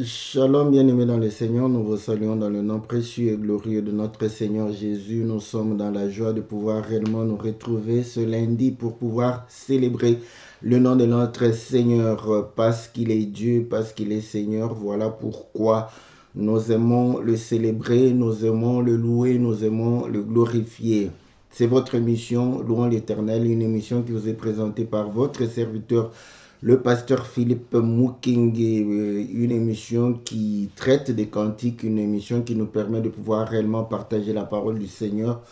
Shalom, bien-aimés dans le Seigneur, nous vous saluons dans le nom précieux et glorieux de notre Seigneur Jésus. Nous sommes dans la joie de pouvoir réellement nous retrouver ce lundi pour pouvoir célébrer le nom de notre Seigneur parce qu'il est Dieu, parce qu'il est Seigneur. Voilà pourquoi nous aimons le célébrer, nous aimons le louer, nous aimons le glorifier. C'est votre émission, Louons l'Éternel, une émission qui vous est présentée par votre serviteur, le pasteur Philippe Mukinge, une émission qui traite des cantiques, une émission qui nous permet de pouvoir réellement partager la parole du Seigneur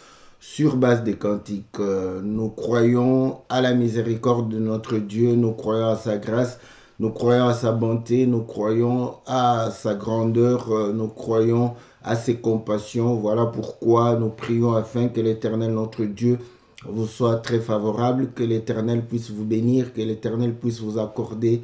sur base des cantiques. Nous croyons à la miséricorde de notre Dieu, nous croyons à sa grâce, nous croyons à sa bonté, nous croyons à sa grandeur, nous croyons à ses compassions. Voilà pourquoi nous prions afin que l'Éternel, notre Dieu, vous soit très favorable, que l'Éternel puisse vous bénir, que l'Éternel puisse vous accorder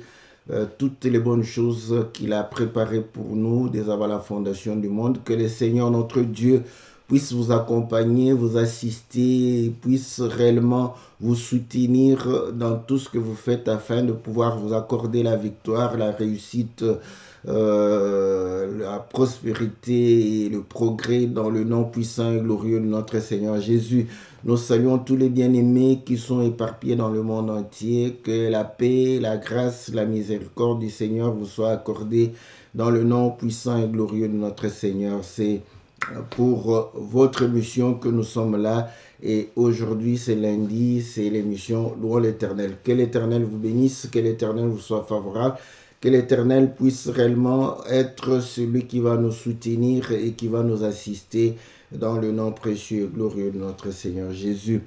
toutes les bonnes choses qu'il a préparées pour nous dès avant la fondation du monde, que le Seigneur notre Dieu puisse vous accompagner, vous assister, puisse réellement vous soutenir dans tout ce que vous faites afin de pouvoir vous accorder la victoire, la réussite, la prospérité et le progrès dans le nom puissant et glorieux de notre Seigneur Jésus. Nous saluons tous les bien-aimés qui sont éparpillés dans le monde entier. Que la paix, la grâce, la miséricorde du Seigneur vous soit accordée dans le nom puissant et glorieux de notre Seigneur. C'est pour votre mission que nous sommes là. Et aujourd'hui, c'est lundi, c'est l'émission Louons l'Éternel. Que l'Éternel vous bénisse, que l'Éternel vous soit favorable. Que l'Éternel puisse réellement être celui qui va nous soutenir et qui va nous assister dans le nom précieux et glorieux de notre Seigneur Jésus.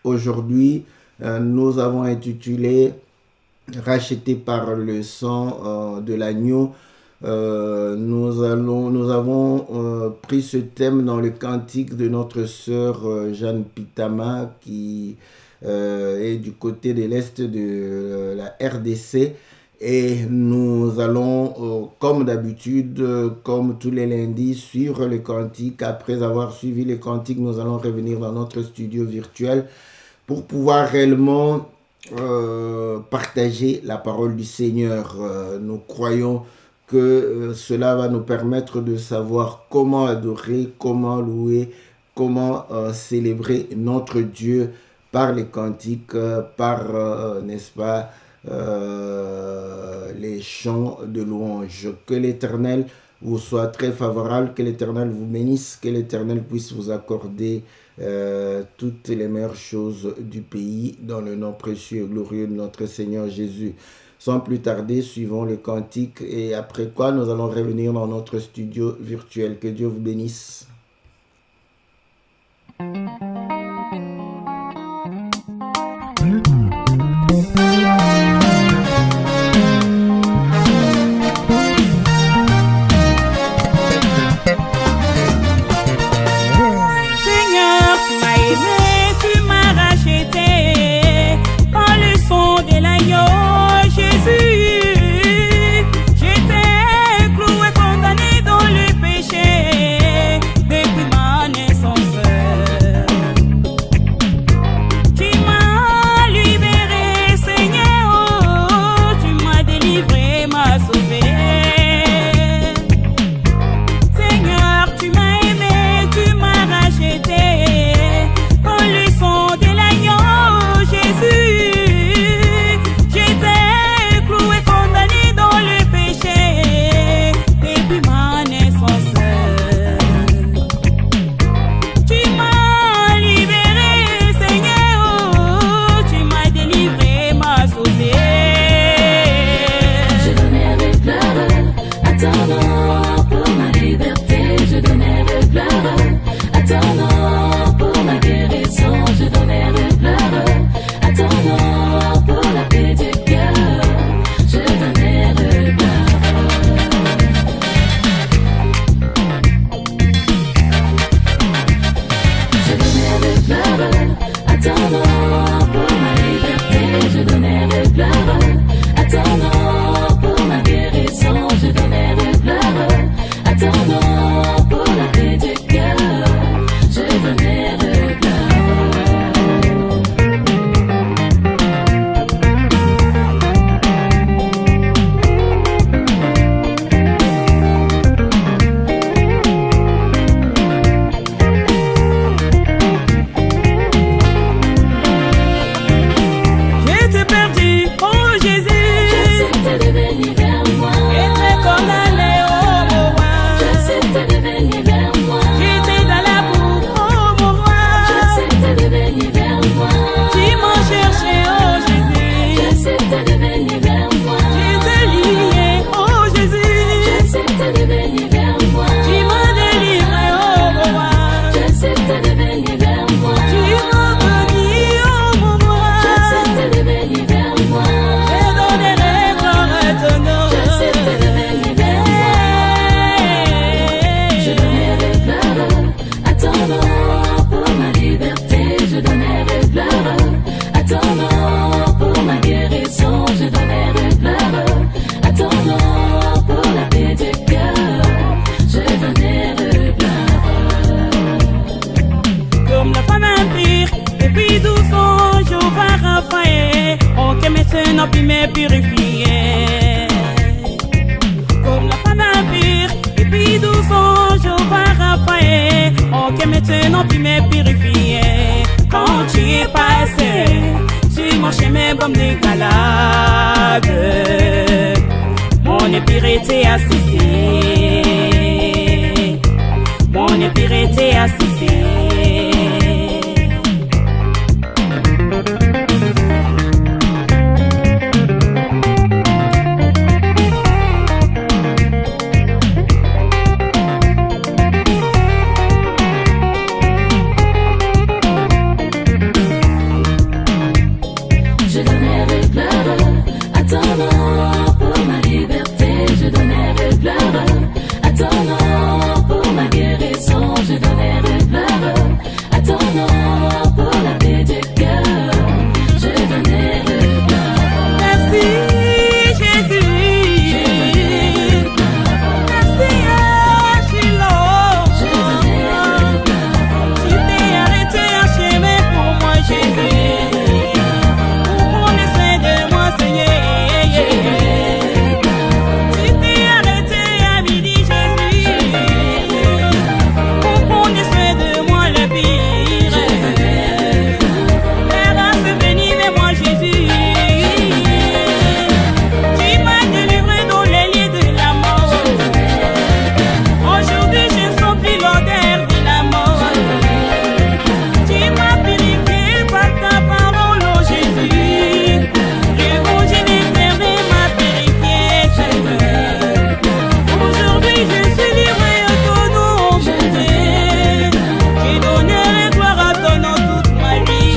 Aujourd'hui, nous avons intitulé « Racheté par le sang de l'agneau ». Nous avons pris ce thème dans le cantique de notre sœur Jeanne Pitama qui est du côté de l'Est de la RDC. Et nous allons, comme d'habitude, comme tous les lundis, suivre le cantique. Après avoir suivi le cantique, nous allons revenir dans notre studio virtuel pour pouvoir réellement partager la parole du Seigneur. Nous croyons que cela va nous permettre de savoir comment adorer, comment louer, comment célébrer notre Dieu par les cantiques, par, n'est-ce pas, les chants de louange. Que l'Éternel vous soit très favorable, que l'Éternel vous bénisse, que l'Éternel puisse vous accorder toutes les meilleures choses du pays dans le nom précieux et glorieux de notre Seigneur Jésus. Sans plus tarder, suivons le cantique et après quoi nous allons revenir dans notre studio virtuel. Que Dieu vous bénisse. Attendant pour ma guérison, je donnais le pleur. m'est purifié. Comme la femme impure, et puis 12 ans, je vois Raphaël. Ok, maintenant tu m'es purifié. Quand tu es passé sur mon chemin, bombe de galade, mon impurité a cessé. Mon impurité a cessé. Je donnerai gloire à ton nom pour ma liberté. Je donnerai gloire à ton nom pour ma guérison. Je donnerai gloire à ton nom pour la paix du cœur. Je donnerai gloire. Merci Jésus. Je donnerai gloire. Merci Achille. Je donnerai gloire. Tu t'es arrêté un chemin pour moi, Jésus. Prends soin de moi, Seigneur. Tu t'es arrêté à midi, Jésus. Prends soin de moi, le pire. La grâce bénie vers moi, Jésus. Tu m'as délivré dans les lieux de la mort. Aujourd'hui, je sens plus l'odeur de la mort. Tu m'as purifié par ta parole, oh Jésus. L'évangile éternel m'a purifié, Seigneur. Aujourd'hui, je suis libre et autonome. Je donnerai gloire à ton nom toute ma vie.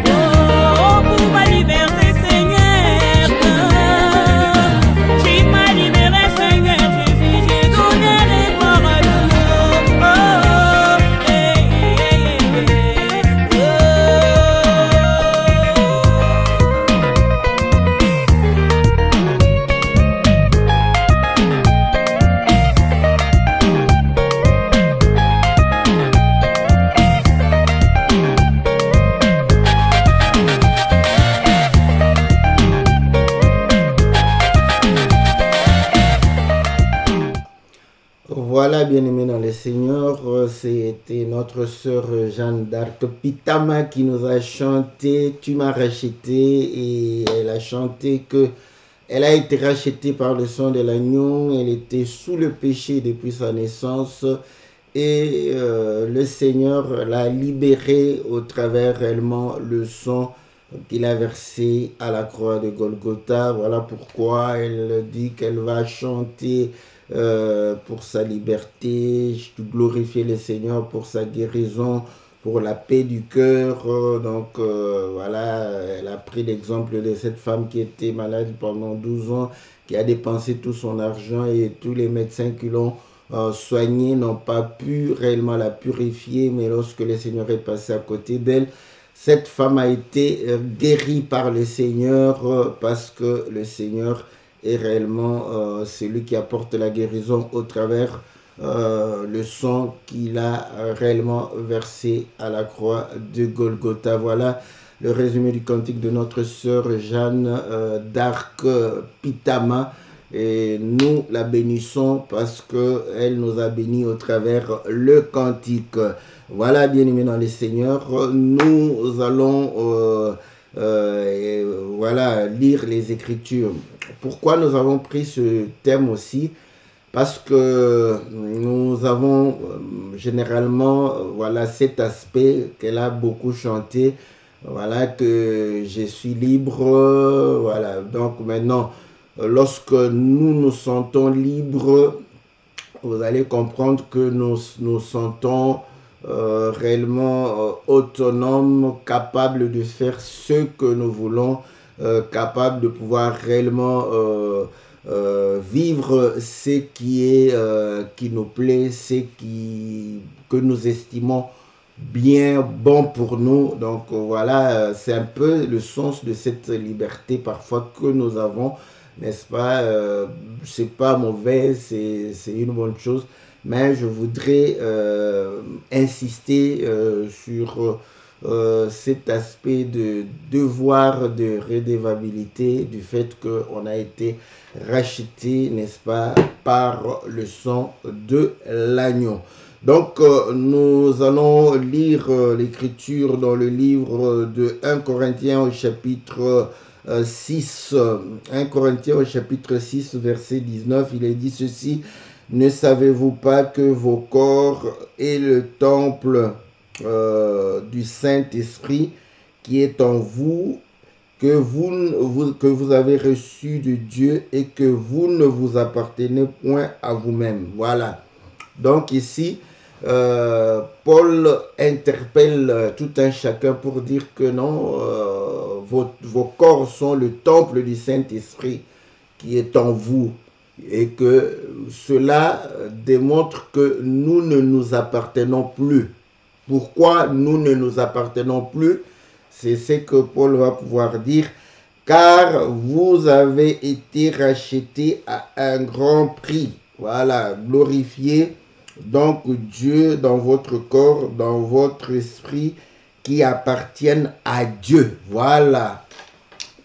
Oh, pour ma liberté, Seigneur. Tu m'as libéré, Seigneur Jésus. Je donnerai gloire à ton nom. Oh, Voilà, bien-aimés dans le Seigneur, c'était notre sœur Jeanne d'Arc Pitama qui nous a chanté « Tu m'as racheté » et elle a chanté que elle a été rachetée par le sang de l'agneau, elle était sous le péché depuis sa naissance et le Seigneur l'a libérée au travers réellement le sang qu'il a versé à la croix de Golgotha. Voilà pourquoi elle dit qu'elle va chanter pour sa liberté, glorifier le Seigneur pour sa guérison, pour la paix du cœur. Voilà, elle a pris l'exemple de cette femme qui était malade pendant 12 ans, qui a dépensé tout son argent et tous les médecins qui l'ont soignée n'ont pas pu réellement la purifier, mais lorsque le Seigneur est passé à côté d'elle, cette femme a été guérie par le Seigneur parce que le Seigneur est réellement celui qui apporte la guérison au travers le sang qu'il a réellement versé à la croix de Golgotha. Voilà le résumé du cantique de notre sœur Jeanne d'Arc Pitama. Et nous la bénissons parce qu'elle nous a bénis au travers le cantique. Voilà, bien-aimés dans le Seigneur, nous allons voilà, lire les Écritures. Pourquoi nous avons pris ce thème aussi? Parce que nous avons généralement voilà, cet aspect qu'elle a beaucoup chanté, voilà, que je suis libre, voilà. Donc maintenant, lorsque nous nous sentons libres, vous allez comprendre que nous nous sentons réellement autonomes, capables de faire ce que nous voulons, capables de pouvoir réellement vivre ce qui nous plaît, ce que nous estimons bien bon pour nous. Donc voilà, c'est un peu le sens de cette liberté parfois que nous avons, n'est-ce pas? C'est pas mauvais, c'est une bonne chose, mais je voudrais insister sur cet aspect de devoir de redevabilité, du fait qu'on a été racheté, n'est-ce pas, par le sang de l'agneau. Donc, nous allons lire l'écriture dans le livre de 1 Corinthiens au chapitre 6. 1 Corinthiens au chapitre 6, verset 19, il est dit ceci: « Ne savez-vous pas que vos corps est le temple du Saint-Esprit qui est en vous, que vous avez reçu de Dieu et que vous ne vous appartenez point à vous-même. » Voilà. Donc ici, Paul interpelle tout un chacun pour dire que non, vos corps sont le temple du Saint-Esprit qui est en vous. Et que cela démontre que nous ne nous appartenons plus. Pourquoi nous ne nous appartenons plus? C'est ce que Paul va pouvoir dire. Car vous avez été rachetés à un grand prix. Voilà, glorifiez donc Dieu dans votre corps, dans votre esprit qui appartiennent à Dieu. Voilà.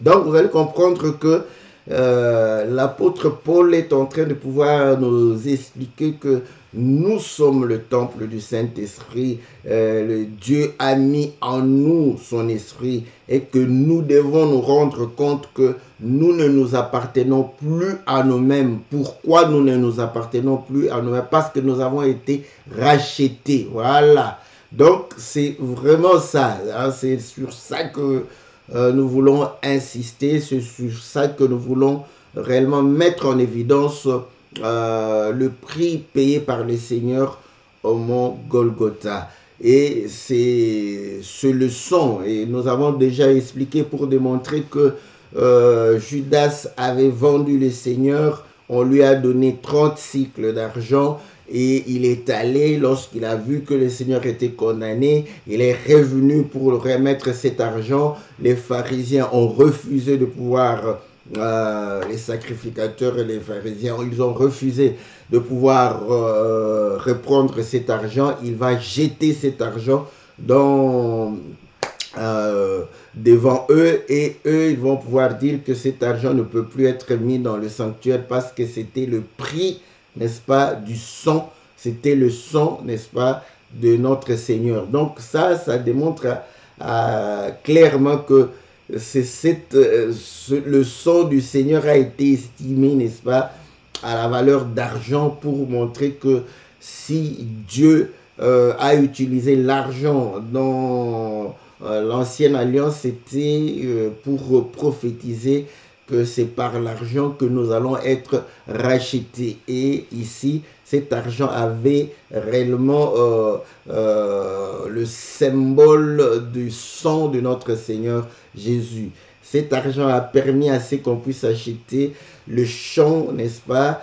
Donc vous allez comprendre que l'apôtre Paul est en train de pouvoir nous expliquer que nous sommes le temple du Saint-Esprit. Dieu a mis en nous son esprit et que nous devons nous rendre compte que nous ne nous appartenons plus à nous-mêmes. Pourquoi nous ne nous appartenons plus à nous-mêmes? Parce que nous avons été rachetés. Voilà. Donc c'est vraiment ça. Hein? C'est sur ça que nous voulons insister, c'est sur ça que nous voulons réellement mettre en évidence le prix payé par le Seigneur au mont Golgotha. Et c'est ce leçon, et nous avons déjà expliqué pour démontrer que Judas avait vendu le Seigneur, on lui a donné 30 cycles d'argent. Et il est allé, lorsqu'il a vu que le Seigneur était condamné, il est revenu pour remettre cet argent. Les pharisiens ont refusé de pouvoir, les sacrificateurs et les pharisiens, ils ont refusé de pouvoir reprendre cet argent. Il va jeter cet argent devant eux, et eux, ils vont pouvoir dire que cet argent ne peut plus être mis dans le sanctuaire parce que c'était le prix, n'est-ce pas, du sang, c'était le sang, n'est-ce pas, de notre Seigneur. Donc ça démontre clairement que le sang du Seigneur a été estimé, n'est-ce pas, à la valeur d'argent, pour montrer que si Dieu a utilisé l'argent dans l'ancienne alliance, c'était pour prophétiser que c'est par l'argent que nous allons être rachetés. Et ici, cet argent avait réellement le symbole du sang de notre Seigneur Jésus. Cet argent a permis à ce qu'on puisse acheter le champ, n'est-ce pas,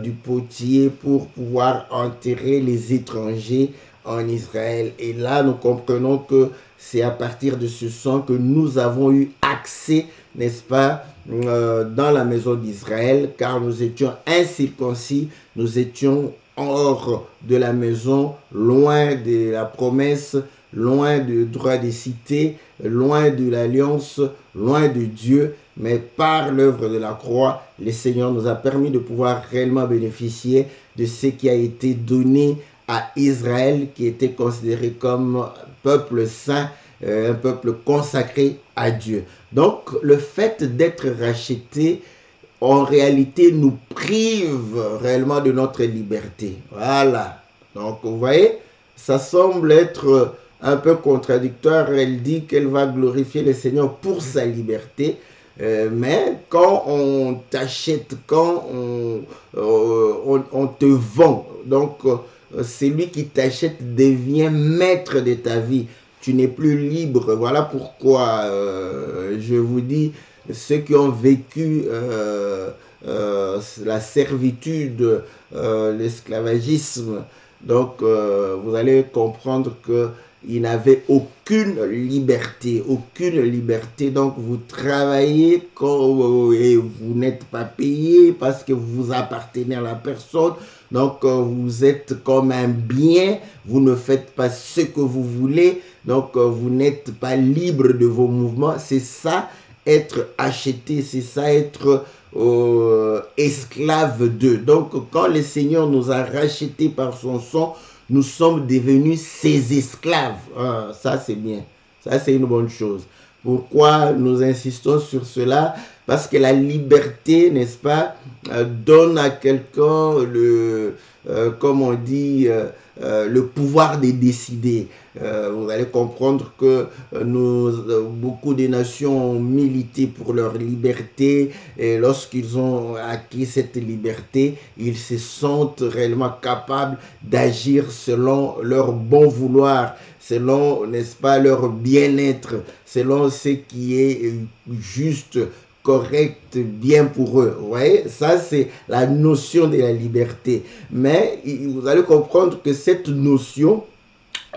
du potier pour pouvoir enterrer les étrangers en Israël. Et là, nous comprenons que c'est à partir de ce sang que nous avons eu accès, n'est-ce pas, dans la maison d'Israël, car nous étions incirconcis, nous étions hors de la maison, loin de la promesse, loin du droit des cités, loin de l'alliance, loin de Dieu. Mais par l'œuvre de la croix, le Seigneur nous a permis de pouvoir réellement bénéficier de ce qui a été donné à Israël, qui était considéré comme peuple saint, un peuple consacré à Dieu. Donc, le fait d'être racheté, en réalité, nous prive réellement de notre liberté. Voilà. Donc, vous voyez, ça semble être un peu contradictoire. Elle dit qu'elle va glorifier le Seigneur pour sa liberté. Mais quand on t'achète, quand on te vend, donc celui qui t'achète devient maître de ta vie. Tu n'es plus libre. Voilà pourquoi je vous dis, ceux qui ont vécu la servitude, l'esclavagisme, donc vous allez comprendre que ils n'avaient aucune liberté, aucune liberté. Donc, vous travaillez et vous n'êtes pas payé parce que vous appartenez à la personne. Donc, vous êtes comme un bien, vous ne faites pas ce que vous voulez. Donc, vous n'êtes pas libre de vos mouvements. C'est ça, être acheté, c'est ça, être esclave d'eux. Donc, quand le Seigneur nous a rachetés par son sang, nous sommes devenus ses esclaves. Ah, ça, c'est bien. Ça, c'est une bonne chose. Pourquoi nous insistons sur cela? Parce que la liberté, n'est-ce pas, donne à quelqu'un comme on dit, le pouvoir de décider. Vous allez comprendre que beaucoup de nations ont milité pour leur liberté, et lorsqu'ils ont acquis cette liberté, ils se sentent réellement capables d'agir selon leur bon vouloir, selon, n'est-ce pas, leur bien-être, selon ce qui est juste, correct, bien pour eux. Vous voyez, ça c'est la notion de la liberté. Mais vous allez comprendre que cette notion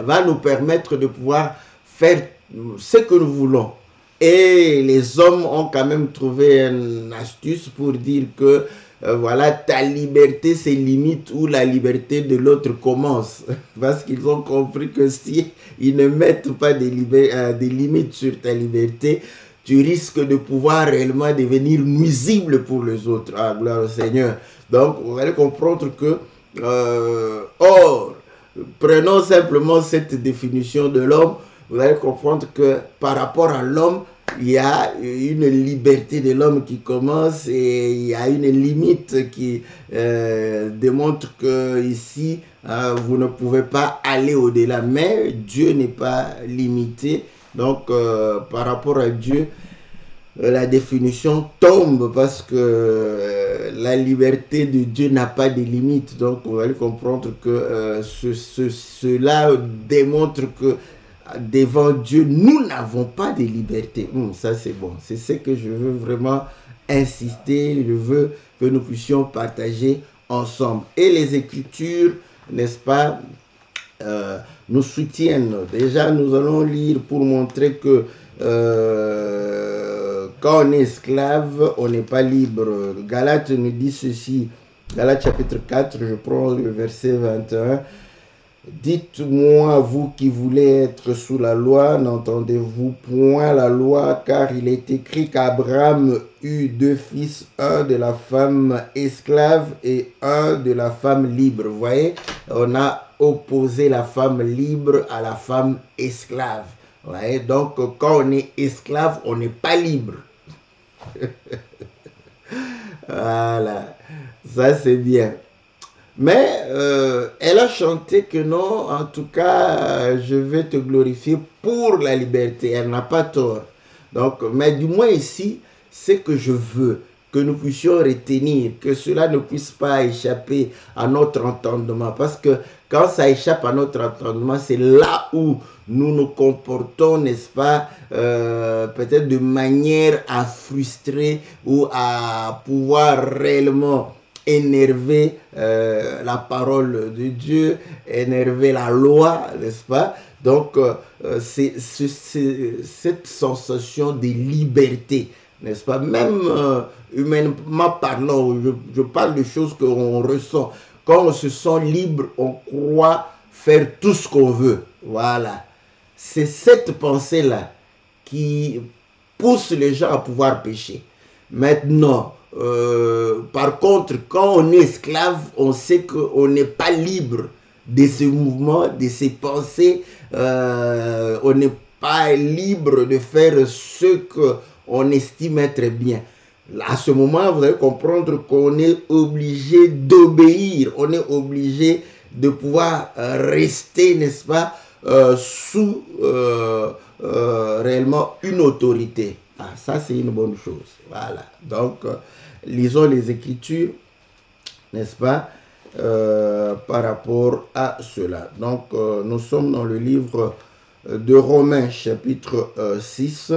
va nous permettre de pouvoir faire ce que nous voulons. Et les hommes ont quand même trouvé une astuce pour dire que voilà, ta liberté c'est limite où la liberté de l'autre commence. Parce qu'ils ont compris que si ils ne mettent pas des limites sur ta liberté, tu risques de pouvoir réellement devenir nuisible pour les autres. Ah, gloire au Seigneur. Donc, vous allez comprendre que, prenons simplement cette définition de l'homme, vous allez comprendre que par rapport à l'homme, il y a une liberté de l'homme qui commence et il y a une limite qui démontre que ici, vous ne pouvez pas aller au-delà. Mais Dieu n'est pas limité. Donc, par rapport à Dieu, la définition tombe parce que la liberté de Dieu n'a pas de limite. Donc, vous allez comprendre que cela démontre que devant Dieu, nous n'avons pas de liberté. Ça, c'est bon. C'est ce que je veux vraiment insister. Je veux que nous puissions partager ensemble. Et les Écritures, n'est-ce pas, nous soutiennent. Déjà, nous allons lire pour montrer que quand on est esclave, on n'est pas libre. Galates nous dit ceci. Galates chapitre 4, je prends le verset 21. Dites-moi, vous qui voulez être sous la loi, n'entendez-vous point la loi, car il est écrit qu'Abraham eut 2 fils, un de la femme esclave et un de la femme libre. Vous voyez, on a opposé la femme libre à la femme esclave. Vous voyez, donc quand on est esclave, on n'est pas libre. Voilà, ça c'est bien. Mais elle a chanté que non, en tout cas, je vais te glorifier pour la liberté. Elle n'a pas tort. Donc, mais du moins ici, c'est que je veux que nous puissions retenir, que cela ne puisse pas échapper à notre entendement. Parce que quand ça échappe à notre entendement, c'est là où nous nous comportons, n'est-ce pas, peut-être de manière à frustrer ou à pouvoir réellement énerver la parole de Dieu, énerver la loi, n'est-ce pas? Donc, c'est cette sensation de liberté, n'est-ce pas? Même humainement parlant, je parle de choses qu'on ressent. Quand on se sent libre, on croit faire tout ce qu'on veut. Voilà. C'est cette pensée-là qui pousse les gens à pouvoir pécher. Maintenant, par contre, quand on est esclave, on sait qu'on n'est pas libre de ces mouvements, de ces pensées. On n'est pas libre de faire ce qu'on estime être bien. À ce moment, vous allez comprendre qu'on est obligé d'obéir. On est obligé de pouvoir rester, n'est-ce pas, sous réellement une autorité. Ah, ça, c'est une bonne chose. Voilà. Donc, lisons les Écritures, n'est-ce pas, par rapport à cela. Donc, nous sommes dans le livre de Romains, chapitre 6.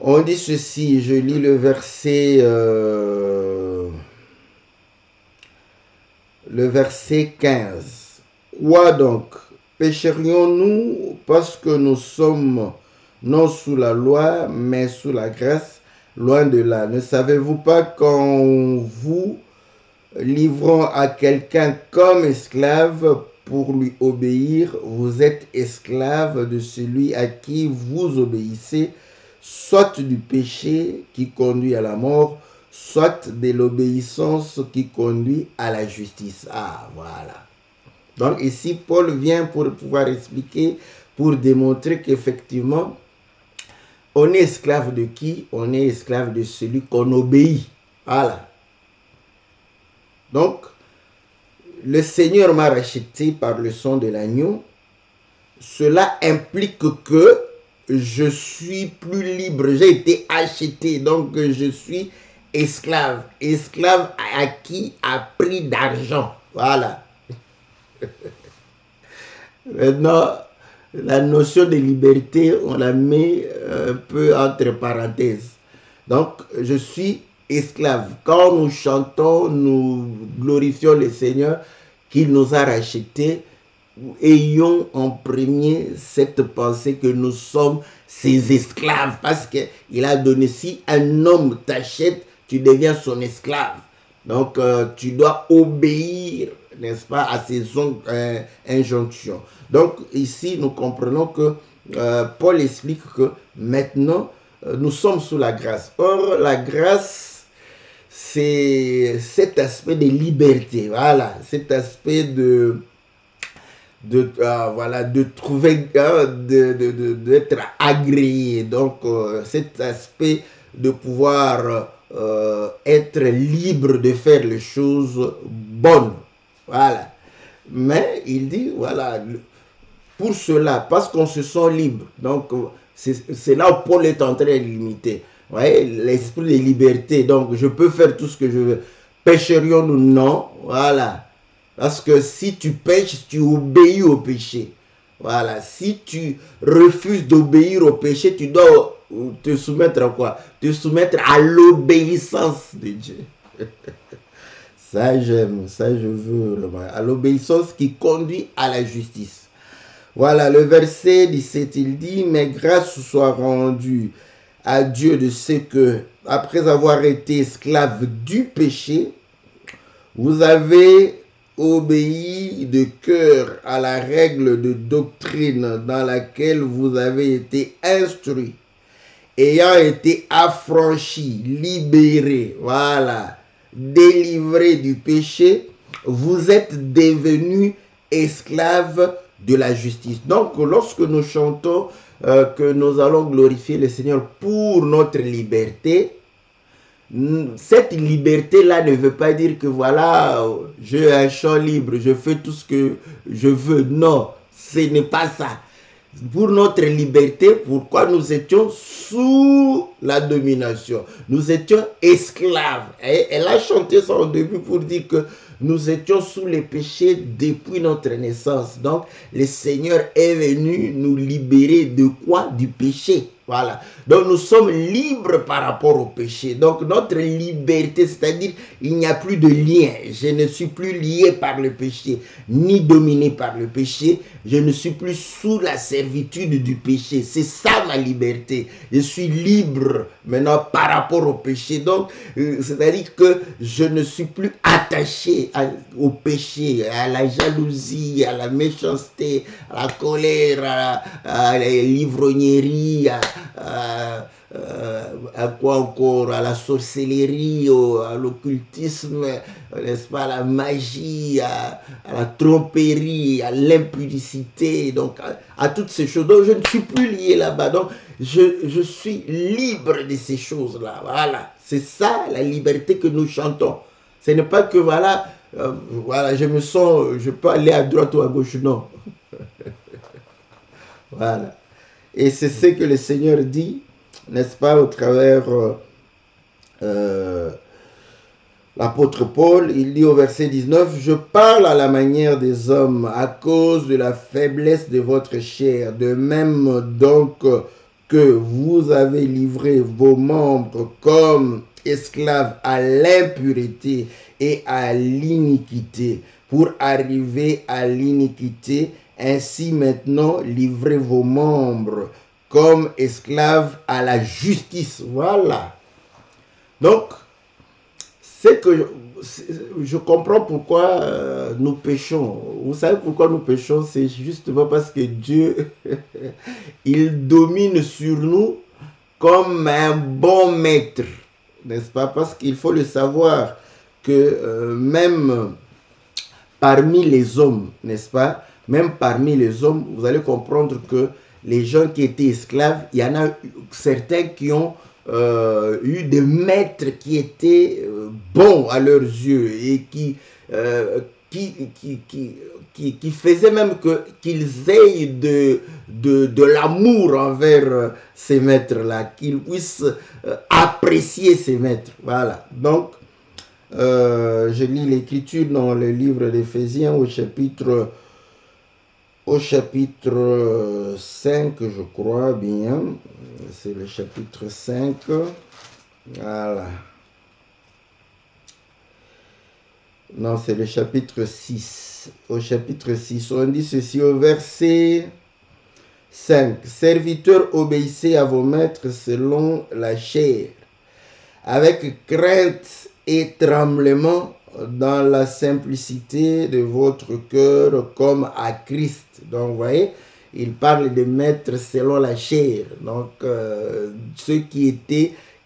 On dit ceci, je lis le verset 15. Quoi donc? pécherions-nous parce que nous sommes non sous la loi, mais sous la grâce? Loin de là. Ne savez-vous pas qu'en vous livrant à quelqu'un comme esclave pour lui obéir, vous êtes esclave de celui à qui vous obéissez, soit du péché qui conduit à la mort, soit de l'obéissance qui conduit à la justice. Ah, voilà. Donc ici, Paul vient pour pouvoir expliquer, pour démontrer qu'effectivement, on est esclave de qui? On est esclave de celui qu'on obéit. Voilà. Donc, le Seigneur m'a racheté par le sang de l'agneau. Cela implique que je suis plus libre. J'ai été acheté, donc je suis esclave. Esclave à qui? À prix d'argent. Voilà. Maintenant, la notion de liberté, on la met un peu entre parenthèses. Donc, je suis esclave. Quand nous chantons, nous glorifions le Seigneur qui nous a rachetés. Ayons en premier cette pensée que nous sommes ses esclaves. Parce qu'il a donné, si un homme t'achète, tu deviens son esclave. Donc, tu dois obéir, n'est-ce pas, à ses injonctions. Donc, ici, nous comprenons que Paul explique que maintenant, nous sommes sous la grâce. Or, la grâce, c'est cet aspect de liberté. Voilà, cet aspect de trouver, d'être agréé. Donc, cet aspect de pouvoir être libre de faire les choses bonnes. Voilà. Mais il dit, voilà, pour cela, parce qu'on se sent libre. Donc, c'est là où Paul est en train de limiter. Vous voyez, l'esprit de liberté. Donc, je peux faire tout ce que je veux. Pécherions-nous? Non. Voilà. Parce que si tu pêches, tu obéis au péché. Voilà. Si tu refuses d'obéir au péché, tu dois te soumettre à quoi? Te soumettre à l'obéissance de Dieu. Ça, j'aime. Ça, je veux. À l'obéissance qui conduit à la justice. Voilà, le verset 17, il dit, mais grâce soit rendue à Dieu de ce que, après avoir été esclave du péché, vous avez obéi de cœur à la règle de doctrine dans laquelle vous avez été instruit, ayant été affranchi, libéré, voilà, délivré du péché, vous êtes devenus esclaves de la justice. Donc, lorsque nous chantons que nous allons glorifier le Seigneur pour notre liberté, cette liberté-là ne veut pas dire que voilà, j'ai un champ libre, je fais tout ce que je veux. Non, ce n'est pas ça. Pour notre liberté, pourquoi nous étions sous la domination? Nous étions esclaves. Et elle a chanté ça au début pour dire que nous étions sous les péchés depuis notre naissance. Donc, le Seigneur est venu nous libérer de quoi? Du péché. Voilà. Donc, nous sommes libres par rapport au péché. Donc, notre liberté, c'est-à-dire, il n'y a plus de lien. Je ne suis plus lié par le péché, ni dominé par le péché. Je ne suis plus sous la servitude du péché. C'est ça ma liberté. Je suis libre maintenant par rapport au péché. Donc, c'est-à-dire que je ne suis plus attaché au péché, à la jalousie, à la méchanceté, à la colère, à l'ivrognerie, à quoi encore, à la sorcellerie, à l'occultisme, n'est-ce pas, à la magie, à la tromperie, à l'impudicité, donc à toutes ces choses. Donc je ne suis plus lié là-bas. Donc je suis libre de ces choses-là. Voilà, c'est ça la liberté que nous chantons. Ce n'est pas que voilà, voilà, je me sens, je peux aller à droite ou à gauche, non. Voilà. Et c'est ce que le Seigneur dit, n'est-ce pas, au travers l'apôtre Paul. Il dit au verset 19, « Je parle à la manière des hommes à cause de la faiblesse de votre chair, de même donc que vous avez livré vos membres comme esclaves à l'impureté et à l'iniquité, pour arriver à l'iniquité, Ainsi maintenant, livrez vos membres comme esclaves à la justice. Voilà. Donc, c'est que je comprends pourquoi nous péchons. Vous savez pourquoi nous péchons? C'est justement parce que Dieu, il domine sur nous comme un bon maître, n'est-ce pas? Parce qu'il faut le savoir que même parmi les hommes, n'est-ce pas? Même parmi les hommes, vous allez comprendre que les gens qui étaient esclaves, il y en a certains qui ont eu des maîtres qui étaient bons à leurs yeux et qui faisaient même qu'ils aient de l'amour envers ces maîtres-là, qu'ils puissent apprécier ces maîtres. Voilà. Donc, je lis l'écriture dans le livre d'Éphésiens au chapitre 5, je crois bien. C'est le chapitre 5. Voilà. Non, c'est le chapitre 6. Au chapitre 6, on dit ceci au verset 5. Serviteurs, obéissez à vos maîtres selon la chair, avec crainte et tremblement, dans la simplicité de votre cœur, comme à Christ. Donc, vous voyez, il parle de maîtres selon la chair. Donc, ceux qui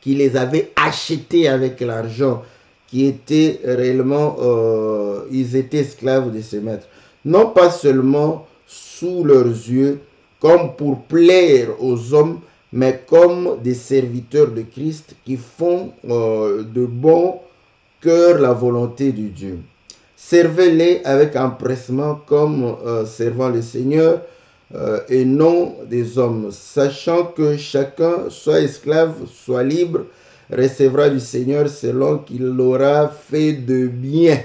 les avaient achetés avec l'argent, qui étaient réellement, ils étaient esclaves de ces maîtres. Non pas seulement sous leurs yeux, comme pour plaire aux hommes, mais comme des serviteurs de Christ qui font de bon cœur la volonté de Dieu. Servez-les avec empressement comme servant le Seigneur et non des hommes, sachant que chacun, soit esclave, soit libre, recevra du Seigneur selon qu'il l'aura fait de bien.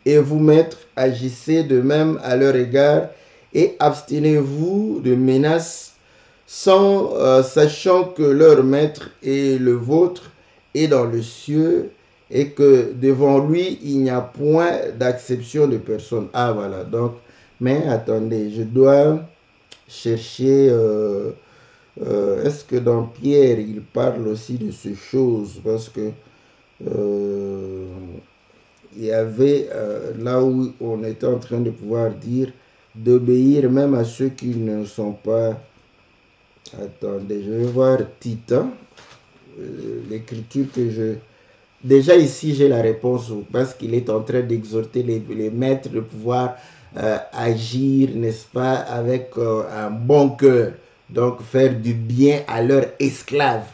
Et vous, maîtres, agissez de même à leur égard et abstenez-vous de menaces, sachant que leur maître est le vôtre et dans le cieux, et que devant lui, il n'y a point d'acception de personne. Ah, voilà. Donc, mais attendez, je dois chercher... est-ce que dans Pierre, il parle aussi de ces choses? Parce que il y avait là où on était en train de pouvoir dire d'obéir même à ceux qui ne sont pas... Attendez, je vais voir Tite, l'écriture que je... Déjà ici, j'ai la réponse parce qu'il est en train d'exhorter les maîtres de pouvoir agir, n'est-ce pas, avec un bon cœur. Donc, faire du bien à leurs esclaves.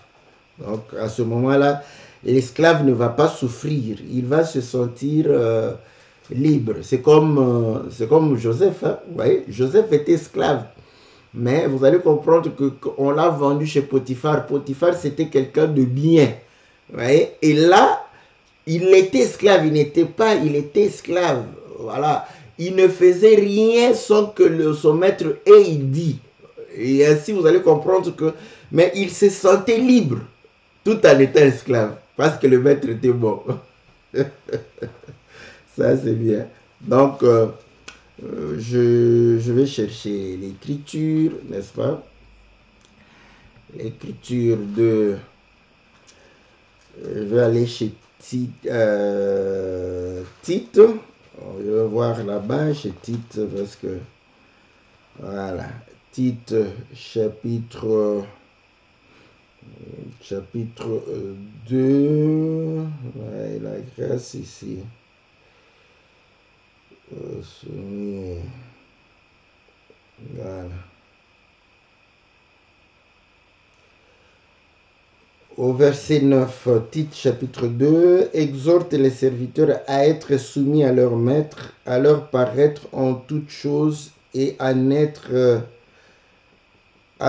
Donc, à ce moment-là, l'esclave ne va pas souffrir. Il va se sentir libre. C'est comme Joseph. Hein? Vous voyez, Joseph était esclave. Mais vous allez comprendre qu'on l'a vendu chez Potiphar. Potiphar, c'était quelqu'un de bien. Vous voyez? Et là, il était esclave. Il était esclave. Voilà. Il ne faisait rien sans que son maître ait dit. Et ainsi, vous allez comprendre que... Mais il se sentait libre, tout en étant esclave, parce que le maître était bon. Ça, c'est bien. Donc, je vais chercher l'écriture, n'est-ce pas? L'écriture de... Je vais aller chez Tite. Je vais voir là-bas chez Tite, parce que... Voilà. Tite, chapitre 2, ouais, la grâce ici. Voilà. Au verset 9, Tite chapitre 2, exhorte les serviteurs à être soumis à leur maître, à leur paraître en toutes choses et à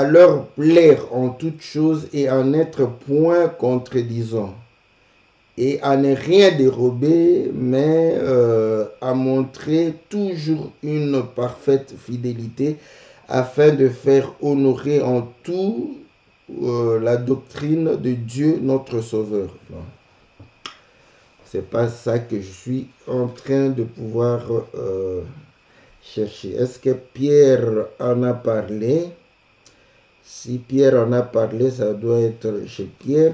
leur plaire en toutes choses et à n'être point contredisant, et à ne rien dérober, mais à montrer toujours une parfaite fidélité, afin de faire honorer en tout la doctrine de Dieu notre Sauveur. C'est pas ça que je suis en train de pouvoir chercher. Est-ce que Pierre en a parlé? Si Pierre en a parlé, ça doit être chez Pierre.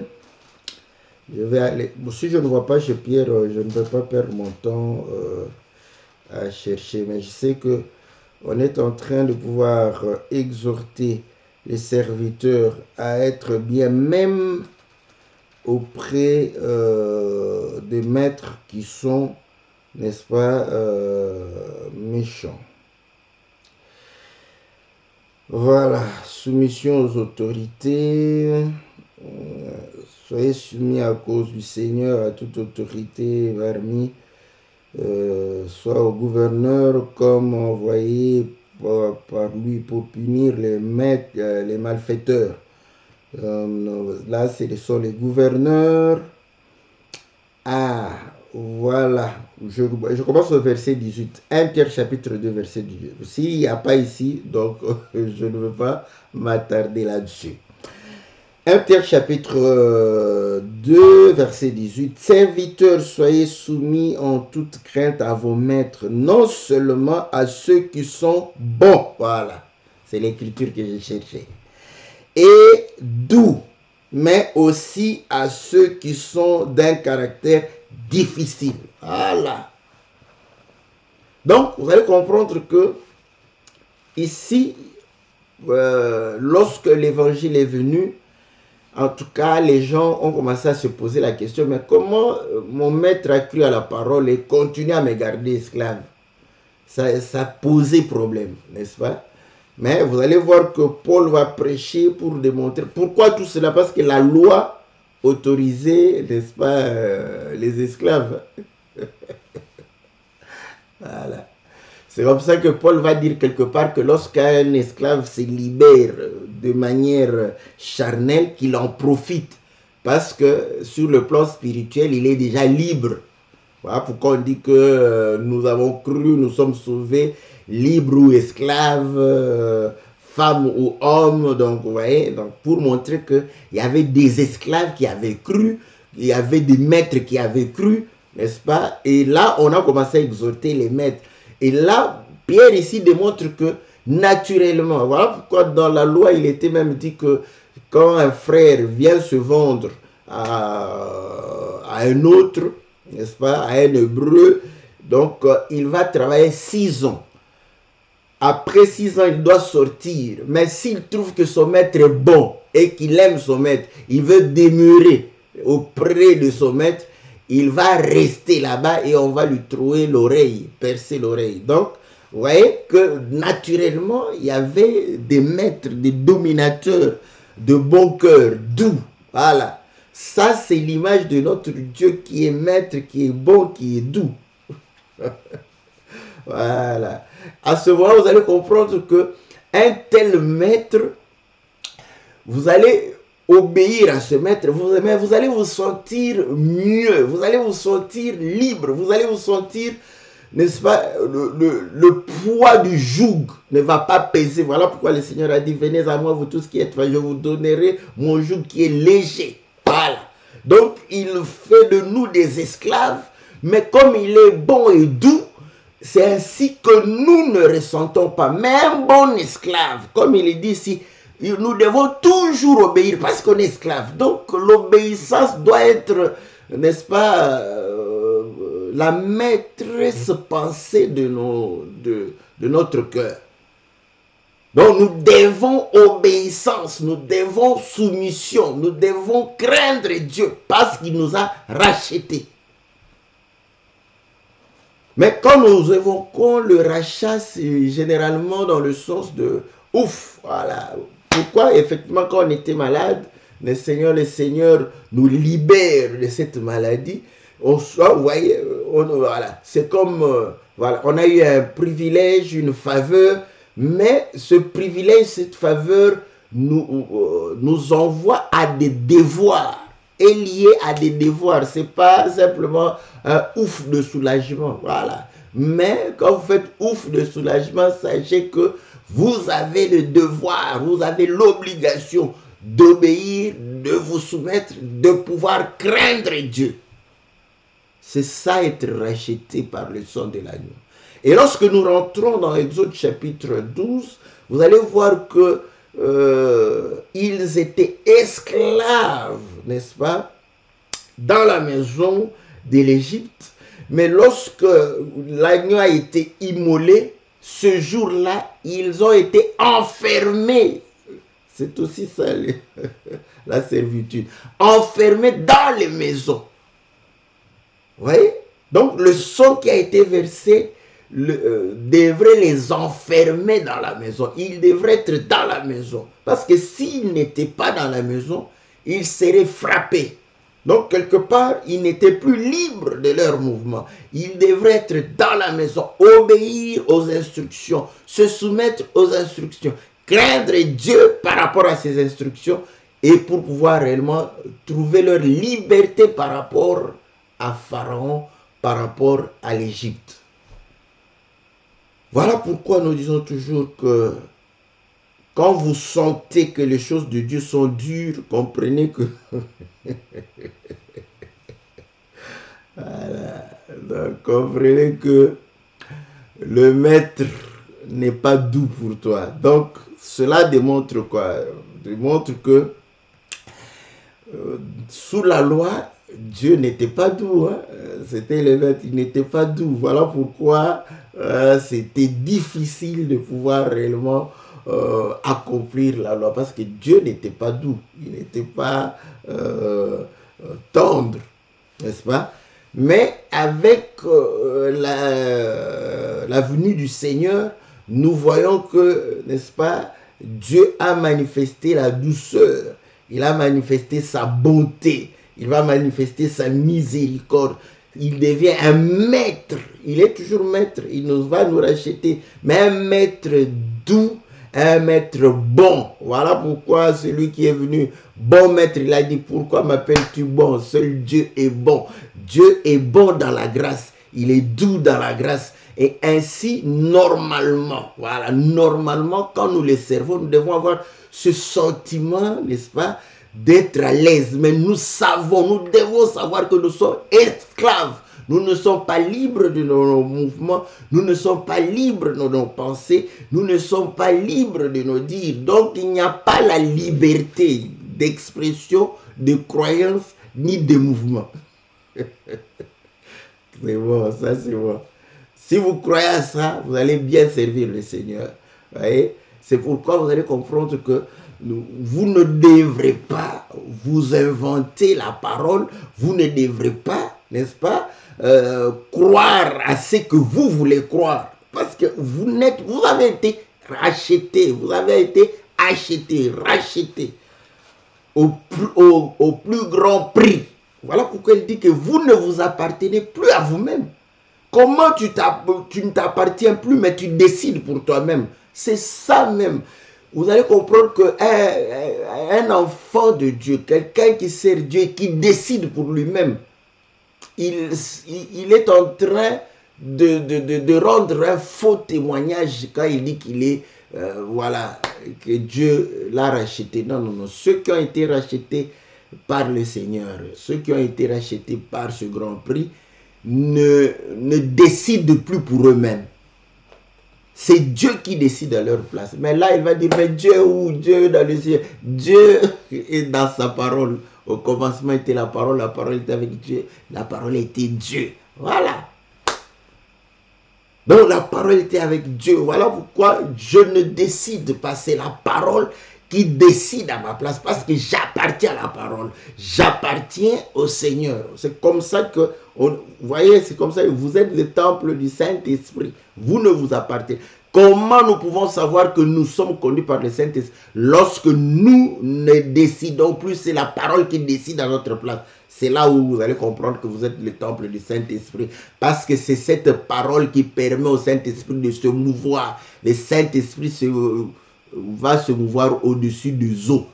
Je vais aller. Si je ne vois pas chez Pierre, je ne vais pas perdre mon temps à chercher. Mais je sais que on est en train de pouvoir exhorter les serviteurs à être bien, même auprès des maîtres qui sont, n'est-ce pas, méchants. Voilà, soumission aux autorités. Soyez soumis à cause du Seigneur à toute autorité parmi, soit au gouverneur comme envoyé par lui pour punir les maîtres, les malfaiteurs. Là, ce sont les gouverneurs. Ah, voilà. Je commence au verset 18. 1 Pierre chapitre 2, verset 18. S'il n'y a pas ici, donc je ne veux pas m'attarder là-dessus. 1 Pierre chapitre 2, verset 18. Serviteurs, soyez soumis en toute crainte à vos maîtres, non seulement à ceux qui sont bons. Voilà, c'est l'écriture que j'ai cherchée. Et doux, mais aussi à ceux qui sont d'un caractère difficile. Voilà. Donc, vous allez comprendre que ici, lorsque l'évangile est venu, en tout cas, les gens ont commencé à se poser la question, mais comment mon maître a cru à la parole et continue à me garder esclave? Ça posait problème, n'est-ce pas? Mais vous allez voir que Paul va prêcher pour démontrer. Pourquoi tout cela? Parce que la loi autorisait, n'est-ce pas, les esclaves. Voilà. C'est comme ça que Paul va dire quelque part que lorsqu'un esclave se libère de manière charnelle, qu'il en profite. Parce que sur le plan spirituel, il est déjà libre. Voilà pourquoi on dit que nous avons cru, nous sommes sauvés, libres ou esclaves, femmes ou hommes. Donc, vous voyez, donc pour montrer qu'il y avait des esclaves qui avaient cru, il y avait des maîtres qui avaient cru, n'est-ce pas? Et là, on a commencé à exhorter les maîtres. Et là, Pierre ici démontre que naturellement, voilà pourquoi dans la loi, il était même dit que quand un frère vient se vendre à un autre, n'est-ce pas, à un hébreu, donc il va travailler 6 ans. Après 6 ans, il doit sortir. Mais s'il trouve que son maître est bon et qu'il aime son maître, il veut demeurer auprès de son maître, il va rester là-bas et on va lui trouer l'oreille, percer l'oreille. Donc, vous voyez que naturellement, il y avait des maîtres, des dominateurs de bon cœur, doux. Voilà. Ça, c'est l'image de notre Dieu qui est maître, qui est bon, qui est doux. Voilà. À ce moment, vous allez comprendre que un tel maître, vous allez obéir à ce maître, mais vous allez vous sentir mieux, vous allez vous sentir libre, vous allez vous sentir, n'est-ce pas, le poids du joug ne va pas peser. Voilà pourquoi le Seigneur a dit, venez à moi, vous tous qui êtes, je vous donnerai mon joug qui est léger. Voilà. Donc, il fait de nous des esclaves, mais comme il est bon et doux, c'est ainsi que nous ne ressentons pas. Mais un bon esclave, comme il est dit ici, nous devons toujours obéir parce qu'on est esclave. Donc l'obéissance doit être, n'est-ce pas, la maîtresse pensée de notre cœur. Donc nous devons obéissance, nous devons soumission, nous devons craindre Dieu parce qu'il nous a rachetés. Mais quand nous évoquons le rachat, c'est généralement dans le sens de ouf, voilà. Pourquoi effectivement quand on était malade, le Seigneur nous libère de cette maladie. Vous voyez, voilà, c'est comme, voilà, on a eu un privilège, une faveur, mais ce privilège, cette faveur nous envoie à des devoirs. Est lié à des devoirs, c'est pas simplement un ouf de soulagement, voilà. Mais quand vous faites ouf de soulagement, sachez que vous avez le devoir, vous avez l'obligation d'obéir, de vous soumettre, de pouvoir craindre Dieu. C'est ça être racheté par le sang de l'agneau. Et lorsque nous rentrons dans Exode chapitre 12, vous allez voir que ils étaient esclaves, n'est-ce pas, dans la maison de l'Égypte. Mais lorsque l'agneau a été immolé, ce jour-là, ils ont été enfermés. C'est aussi ça, la servitude. Enfermés dans les maisons. Vous voyez? Donc, le sang qui a été versé devrait les enfermer dans la maison. Ils devraient être dans la maison. Parce que s'ils n'étaient pas dans la maison, ils seraient frappés. Donc, quelque part, ils n'étaient plus libres de leur mouvement. Ils devraient être dans la maison, obéir aux instructions, se soumettre aux instructions, craindre Dieu par rapport à ces instructions et pour pouvoir réellement trouver leur liberté par rapport à Pharaon, par rapport à l'Égypte. Voilà pourquoi nous disons toujours que quand vous sentez que les choses de Dieu sont dures, comprenez que... Voilà. Donc, comprenez que le maître n'est pas doux pour toi. Donc, cela démontre quoi? Démontre que sous la loi, Dieu n'était pas doux. Hein? C'était le maître, il n'était pas doux. Voilà pourquoi c'était difficile de pouvoir réellement accomplir la loi. Parce que Dieu n'était pas doux. Il n'était pas tendre. N'est-ce pas? Mais avec la venue du Seigneur, nous voyons que, n'est-ce pas, Dieu a manifesté la douceur. Il a manifesté sa bonté. Il va manifester sa miséricorde. Il devient un maître. Il est toujours maître. Il va nous racheter. Mais un maître doux, un maître bon. Voilà pourquoi celui qui est venu, bon maître, il a dit, pourquoi m'appelles-tu bon? Seul Dieu est bon. Dieu est bon dans la grâce. Il est doux dans la grâce. Et ainsi, normalement, voilà, normalement, quand nous les servons, nous devons avoir ce sentiment, n'est-ce pas, d'être à l'aise. Mais nous savons, nous devons savoir que nous sommes esclaves. Nous ne sommes pas libres de nos mouvements. Nous ne sommes pas libres de nos pensées. Nous ne sommes pas libres de nos dires. Donc, il n'y a pas la liberté d'expression, de croyance, ni de mouvement. C'est bon, ça c'est bon. Si vous croyez à ça, vous allez bien servir le Seigneur. Voyez? C'est pourquoi vous allez comprendre que vous ne devrez pas vous inventer la parole. Vous ne devrez pas, n'est-ce pas, croire à ce que vous voulez croire. Parce que vous avez été racheté. Vous avez été acheté, racheté au plus grand prix. Voilà pourquoi il dit que vous ne vous appartenez plus à vous-même. Comment tu ne t'appartiens plus, mais tu décides pour toi-même. C'est ça même. Vous allez comprendre qu'un enfant de Dieu, quelqu'un qui sert Dieu, qui décide pour lui-même, il est en train de rendre un faux témoignage quand il dit qu'il est, voilà, que Dieu l'a racheté. Non, non, non. Ceux qui ont été rachetés par le Seigneur, ceux qui ont été rachetés par ce grand prix, ne décident plus pour eux-mêmes. C'est Dieu qui décide à leur place. Mais là, il va dire, mais Dieu où? Dieu dans le ciel. Dieu est dans sa parole. Au commencement était la parole était avec Dieu, la parole était Dieu. Voilà. Donc la parole était avec Dieu. Voilà pourquoi je ne décide pas. C'est la parole qui décide à ma place, parce que j'appartiens à la parole. J'appartiens au Seigneur. C'est comme ça que, vous voyez, c'est comme ça que vous êtes le temple du Saint-Esprit. Vous ne vous appartenez. Comment nous pouvons savoir que nous sommes conduits par le Saint-Esprit? Lorsque nous ne décidons plus, c'est la parole qui décide à notre place. C'est là où vous allez comprendre que vous êtes le temple du Saint-Esprit. Parce que c'est cette parole qui permet au Saint-Esprit de se mouvoir. Le Saint-Esprit va se mouvoir au-dessus des eaux.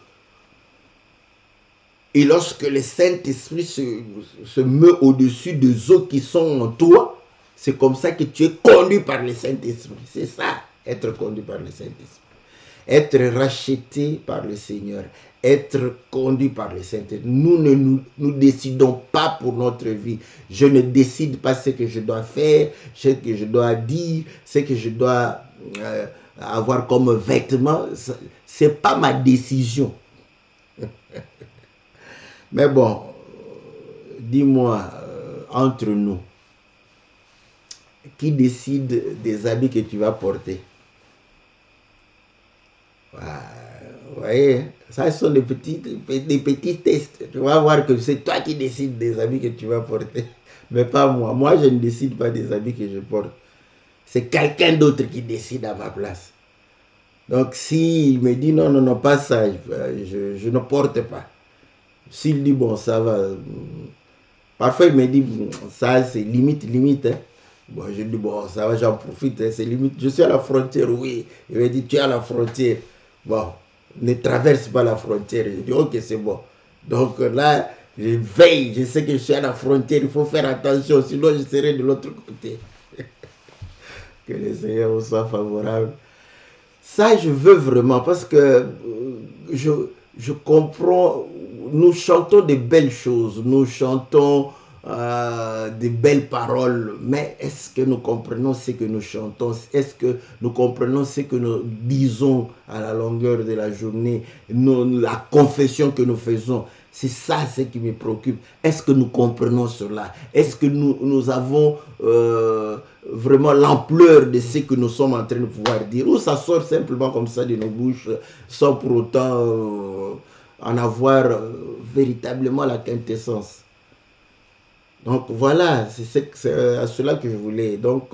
Et lorsque le Saint-Esprit se met au-dessus des eaux qui sont en toi, c'est comme ça que tu es conduit par le Saint-Esprit. C'est ça, être conduit par le Saint-Esprit. Être racheté par le Seigneur. être conduit par le Saint-Esprit. Nous décidons pas pour notre vie. Je ne décide pas ce que je dois faire, ce que je dois dire, ce que je dois avoir comme vêtements. C'est pas ma décision. Mais bon, dis-moi, entre nous, qui décide des habits que tu vas porter? Vous voyez, ça ce sont des petits tests. Tu vas voir que c'est toi qui décides des habits que tu vas porter, mais pas moi. Moi, je ne décide pas des habits que je porte. C'est quelqu'un d'autre qui décide à ma place. Donc, s'il me dit non, non, non, pas ça, je ne porte pas. S'il dit bon, ça va. Parfois, il me dit ça, c'est limite. Hein. Bon, je dis bon, ça va, j'en profite, hein, c'est limite. Je suis à la frontière, oui. Il me dit tu es à la frontière. Bon, ne traverse pas la frontière. Je dis ok, c'est bon. Donc là, je veille, je sais que je suis à la frontière, il faut faire attention, sinon je serai de l'autre côté. Que le Seigneur vous soit favorable. Ça, je veux vraiment, parce que je comprends, nous chantons de belles choses, nous chantons de belles paroles, mais est-ce que nous comprenons ce que nous chantons? Est-ce que nous comprenons ce que nous disons à la longueur de la journée, la confession que nous faisons? C'est ça ce qui me préoccupe. Est-ce que nous comprenons cela? Est-ce que nous avons vraiment l'ampleur de ce que nous sommes en train de pouvoir dire? Ou ça sort simplement comme ça de nos bouches sans pour autant en avoir véritablement la quintessence? Donc voilà, c'est à cela que je voulais. Donc,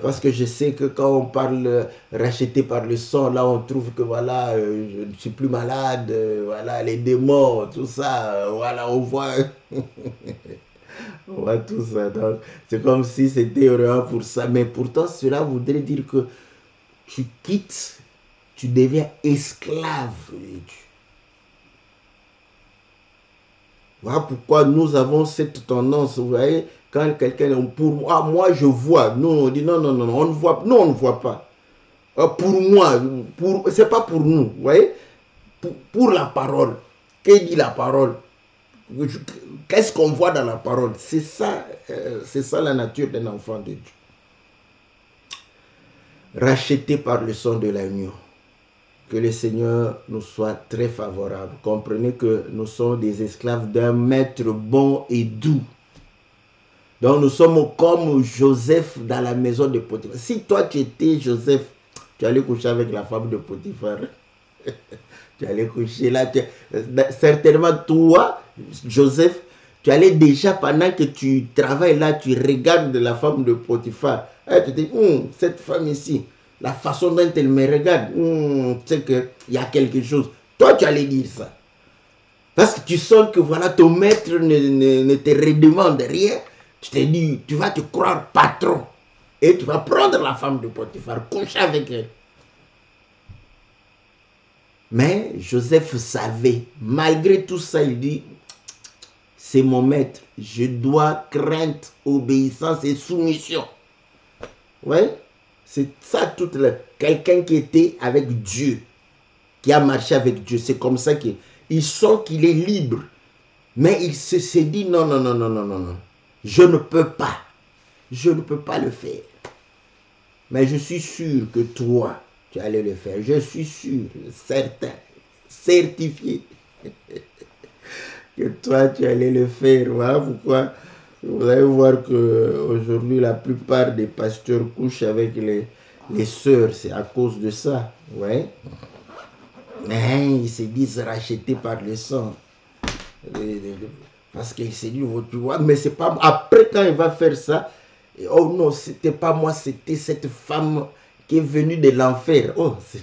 parce que je sais que quand on parle racheté par le sang, là on trouve que voilà, je ne suis plus malade, voilà, les démons, tout ça, voilà, on voit, on voit tout ça. Donc, c'est comme si c'était vraiment pour ça. Mais pourtant, cela voudrait dire que tu quittes, tu deviens esclave de Dieu. Voilà pourquoi nous avons cette tendance, vous voyez, quand quelqu'un, pour moi je vois, nous on dit non, on ne voit, non, on ne voit pas. Pour moi, c'est pas pour nous, vous voyez, pour la parole. Que dit la parole? Qu'est-ce qu'on voit dans la parole? C'est ça la nature d'un enfant de Dieu. Racheté par le sang de l'agneau. Que le Seigneur nous soit très favorable. Comprenez que nous sommes des esclaves d'un maître bon et doux. Donc nous sommes comme Joseph dans la maison de Potiphar. Si toi tu étais Joseph, tu allais coucher avec la femme de Potiphar. Tu allais coucher là. Certainement toi, Joseph, tu allais déjà, pendant que tu travailles là, tu regardes la femme de Potiphar. Et tu te dis, cette femme ici, la façon dont elle me regarde, tu sais qu'il y a quelque chose. Toi, tu allais dire ça. Parce que tu sens que voilà, ton maître ne te redemande rien. Tu te dis, tu vas te croire patron. Et tu vas prendre la femme de Potiphar, coucher avec elle. Mais Joseph savait, malgré tout ça, il dit, c'est mon maître. Je dois crainte, obéissance et soumission. Ouais. C'est ça toute quelqu'un qui était avec Dieu, qui a marché avec Dieu. C'est comme ça qu'il sent qu'il est libre. Mais il se dit non. Je ne peux pas. Je ne peux pas le faire. Mais je suis sûr que toi, tu allais le faire. Je suis sûr, certain, certifié que toi, tu allais le faire. Voilà pourquoi vous allez voir qu'aujourd'hui, la plupart des pasteurs couchent avec les sœurs. C'est à cause de ça. Ouais. Mais ils se disent rachetés par le sang. Parce qu'il s'est dit, tu vois, mais c'est pas... Après, quand il va faire ça, oh non, c'était pas moi, c'était cette femme qui est venue de l'enfer. Oh, c'est...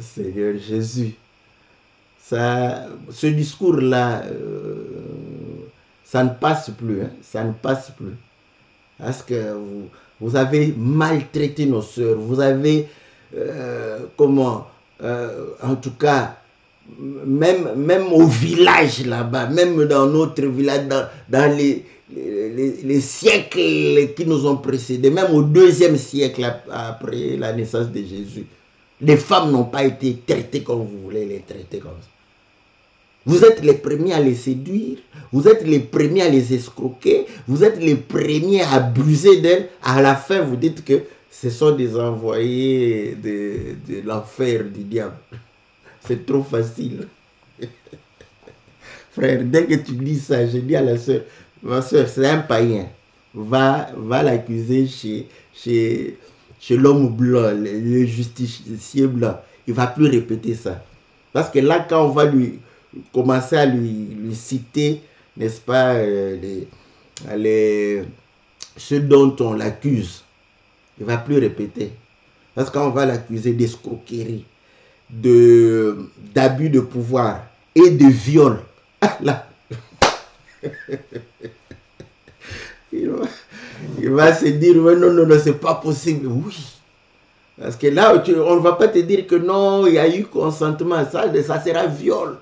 Seigneur Jésus. Ça, ce discours-là, ça ne passe plus. Hein, ça ne passe plus. Parce que vous avez maltraité nos sœurs. Vous avez, en tout cas, même au village là-bas, même dans notre village, dans les siècles qui nous ont précédés, même au 2e siècle après la naissance de Jésus, Les femmes n'ont pas été traitées comme vous voulez les traiter comme ça. Vous êtes les premiers à les séduire, vous êtes les premiers à les escroquer, vous êtes les premiers à abuser d'elles. À la fin, vous dites que ce sont des envoyés de l'enfer du diable. C'est trop facile. Frère, dès que tu dis ça, je dis à la soeur, ma soeur, c'est un païen. Va l'accuser chez l'homme blanc, le justicier blanc. Il ne va plus répéter ça. Parce que là, quand on va commencer à lui citer, n'est-ce pas, ce dont on l'accuse, il ne va plus répéter. Parce qu'on va l'accuser d'escroquerie, d'abus de pouvoir et de viol. Ah, là. Il va se dire, non, c'est pas possible. Oui. Parce que là, on ne va pas te dire que non, il y a eu consentement. Ça sera viol.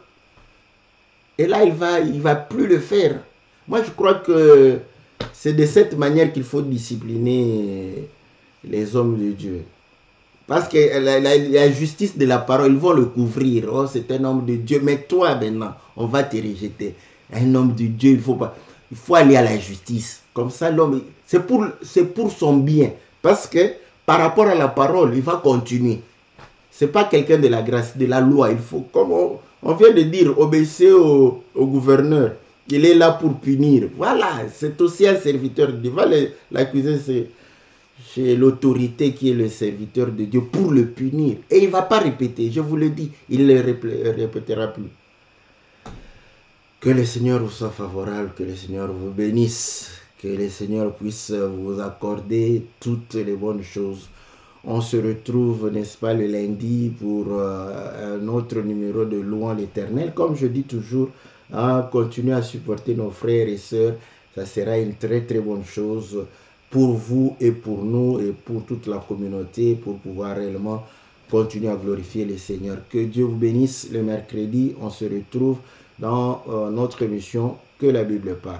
Et là, il va plus le faire. Moi, je crois que c'est de cette manière qu'il faut discipliner les hommes de Dieu. Parce que la justice de la parole, ils vont le couvrir. Oh, c'est un homme de Dieu. Mais toi, maintenant, on va te rejeter. Un homme de Dieu, il faut aller à la justice. Comme ça, l'homme, c'est pour son bien. Parce que par rapport à la parole, il va continuer. Ce n'est pas quelqu'un de la grâce, de la loi. Il faut, comme on vient de dire, obéissez au gouverneur. Il est là pour punir. Voilà, c'est aussi un serviteur de Dieu. Va l'accuser chez l'autorité qui est le serviteur de Dieu pour le punir. Et il ne va pas répéter, je vous le dis, il ne le répétera plus. Que le Seigneur vous soit favorable, que le Seigneur vous bénisse, que le Seigneur puisse vous accorder toutes les bonnes choses. On se retrouve, n'est-ce pas, le lundi pour un autre numéro de Louant l'Éternel. Comme je dis toujours, continuez à supporter nos frères et sœurs. Ça sera une très très bonne chose pour vous et pour nous et pour toute la communauté, pour pouvoir réellement continuer à glorifier le Seigneur. Que Dieu vous bénisse. Le mercredi, on se retrouve dans notre émission Que la Bible parle.